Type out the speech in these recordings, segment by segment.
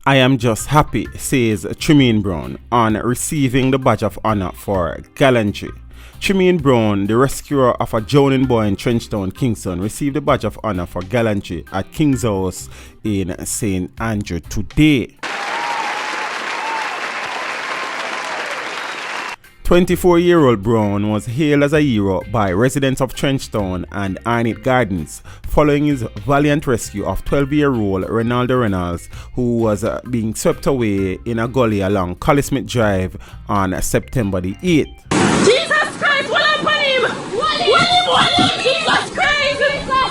I am just happy, says Tremayne Brown on receiving the badge of honor for Gallantry. Tremayne Brown, the rescuer of a drowning boy in Trenchtown, Kingston, received the badge of honor for Gallantry at King's House in St. Andrew today. 24-year-old Brown was hailed as a hero by residents of Trenchtown and Arnett Gardens following his valiant rescue of 12-year-old Ronaldo Reynolds, who was being swept away in a gully along Collismith Drive on September the 8th. Jesus Christ, what up on him? What him? Jesus Christ! Jesus Christ!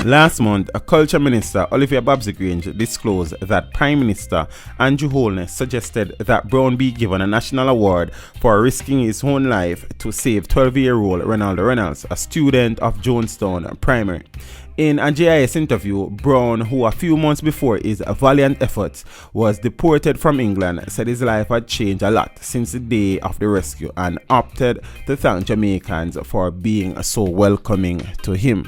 Last month, a culture minister, Olivia Babsy-Grange, disclosed that Prime Minister Andrew Holness suggested that Brown be given a national award for risking his own life to save 12-year-old Ronaldo Reynolds, a student of Jonestown Primary. In a GIS interview, Brown, who a few months before his valiant efforts was deported from England, said his life had changed a lot since the day of the rescue and opted to thank Jamaicans for being so welcoming to him.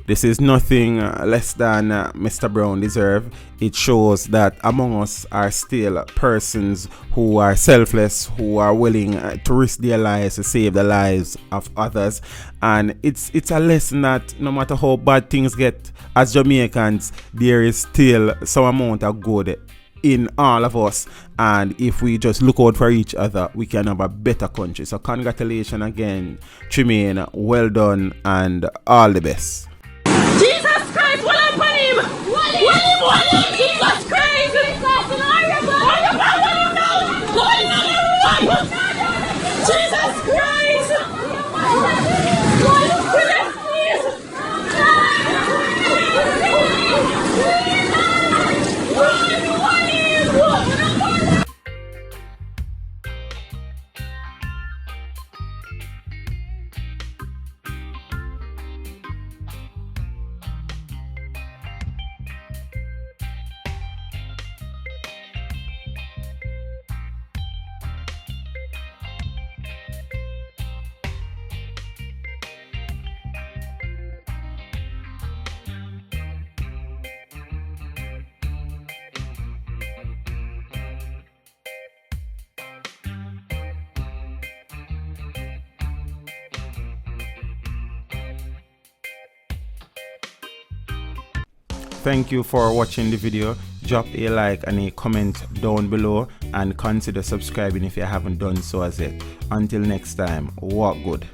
This is nothing less than Mr. Brown deserves. It shows that among us are still persons who are selfless, who are willing to risk their lives to save the lives of others. And it's a lesson that no matter how bad things get, as Jamaicans, there is still some amount of good in all of us, and if we just look out for each other, we can have a better country. So congratulations again, Tremayne, well done and all the best. Jesus Christ, what up on him? What him? Jesus Christ! Jesus Christ! Thank you for watching the video. Drop a like and a comment down below and consider subscribing if you haven't done so as yet. Until next time, walk good.